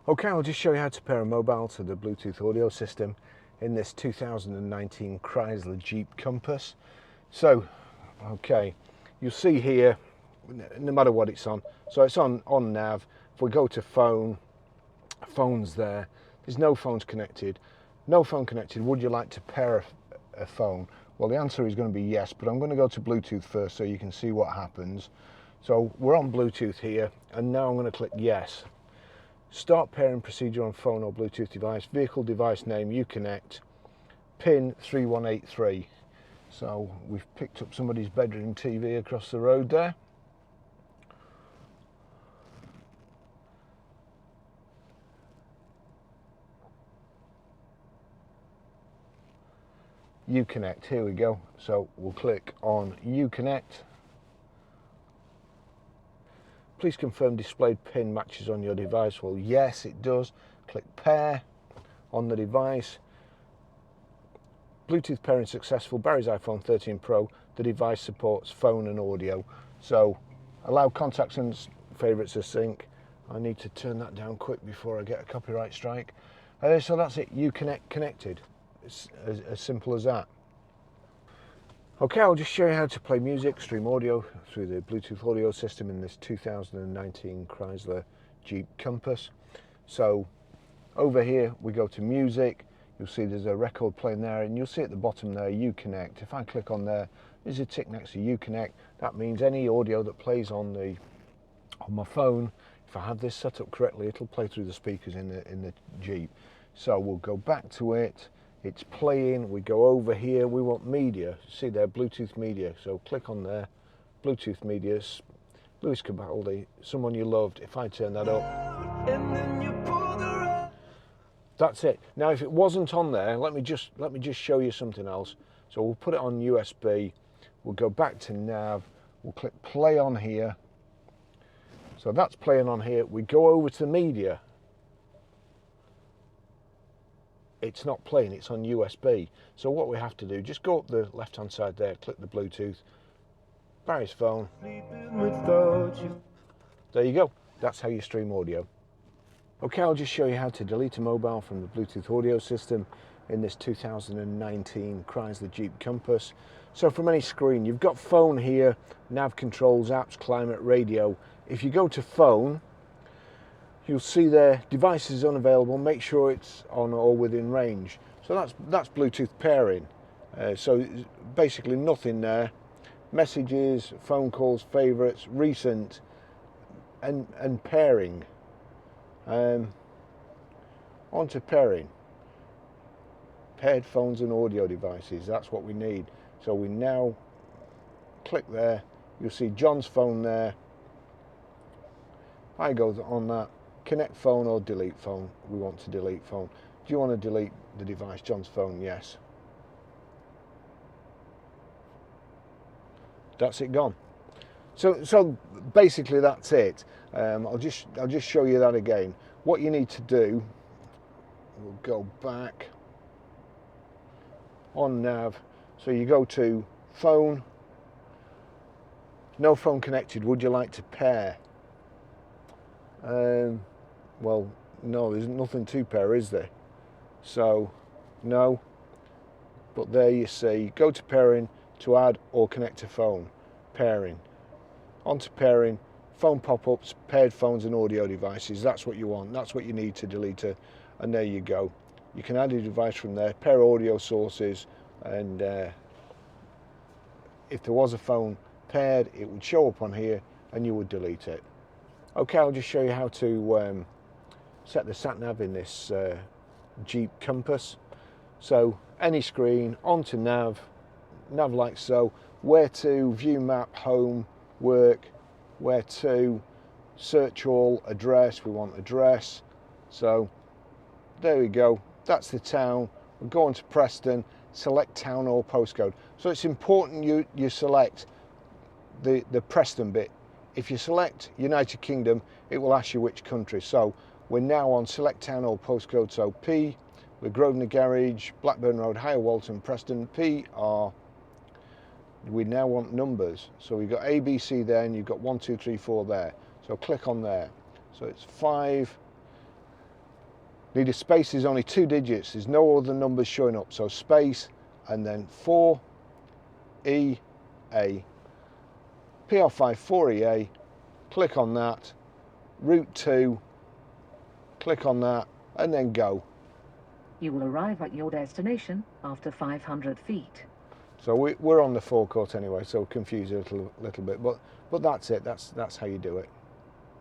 Okay, I'll just show you how to pair a mobile to the Bluetooth audio system in this 2019 Chrysler Jeep Compass. So, okay, you'll see here, no matter what it's on, so it's on nav. If we go to phone, phone's there, there's no phones connected. No phone connected, would you like to pair a phone? Well, the answer is going to be yes, but I'm going to go to Bluetooth first so you can see what happens. So we're on Bluetooth here, and now I'm going to click yes. Start pairing procedure on phone or Bluetooth device, vehicle device name, Uconnect, pin 3183. So we've picked up somebody's bedroom TV across the road there. Uconnect, here we go. So we'll click on Uconnect. Please confirm displayed pin matches on your device. Well, yes, it does. Click pair on the device. Bluetooth pairing successful. Barry's iPhone 13 Pro. The device supports phone and audio. So allow contacts and favorites to sync. I need to turn that down quick before I get a copyright strike. So that's it. Uconnect connected. It's as simple as that. Okay, I'll just show you how to play music, stream audio through the Bluetooth audio system in this 2019 Chrysler Jeep Compass. So over here we go to music. You'll see there's a record playing there, and you'll see at the bottom there Uconnect. If I click on there, there's a tick next to Uconnect. That means any audio that plays on my phone, if I have this set up correctly, it'll play through the speakers in the Jeep. So we'll go back to it. It's playing. We go over here. We want media. See there, Bluetooth media. So click on there, Bluetooth media. Lewis Capaldi, Someone You Loved. If I turn that up, and then you pull the rug. That's it. Now, if it wasn't on there, let me just show you something else. So we'll put it on USB. We'll go back to nav. We'll click play on here. So that's playing on here. We go over to media. It's not playing, it's on USB. So what we have to do, just go up the left hand side there, click the Bluetooth, Barry's phone. There you go, that's how you stream audio. Okay, I'll just show you how to delete a mobile from the Bluetooth audio system in this 2019 Chrysler Jeep Compass. So from any screen, you've got phone here, nav controls, apps, climate, radio. If you go to phone, you'll see there, device is unavailable, make sure it's on or within range. So that's Bluetooth pairing. So basically nothing there. Messages, phone calls, favorites, recent, and pairing. Onto pairing. Paired phones and audio devices, that's what we need. So we now click there, you'll see John's phone there. I go on that. Connect phone or delete phone. We want to delete phone. Do you want to delete the device? John's phone, yes. That's it gone. So basically that's it. I'll just show you that again. What you need to do, we'll go back on nav. So you go to phone. No phone connected. Would you like to pair? Well, no, there's nothing to pair, is there? So, no. But there you see, go to pairing to add or connect to phone. Pairing. Onto pairing, phone pop-ups, paired phones and audio devices. That's what you want. That's what you need to delete it. And there you go. You can add a device from there, pair audio sources, and if there was a phone paired, it would show up on here and you would delete it. Okay, I'll just show you how to set the sat-nav in this Jeep Compass. So any screen, onto nav like so, where to, view map, home, work, where to, search all, address, we want address. So there we go, that's the town. We'll go on to Preston, select town or postcode. So it's important you select the Preston bit. If you select United Kingdom, it will ask you which country. So we're now on select town or postcode. So P, we're Grosvenor Garage, Blackburn Road, Higher Walton, Preston. P are, we now want numbers. So we've got A, B, C there, and you've got 1, 2, 3, 4 there. So click on there. So it's 5, Need a space is only 2 digits, there's no other numbers showing up, so space and then 4EA. PR5 4EA, click on that, route 2, click on that and then go. You will arrive at your destination after 500 feet. So we're on the forecourt anyway, so confuse it a little bit, but that's it, that's how you do it.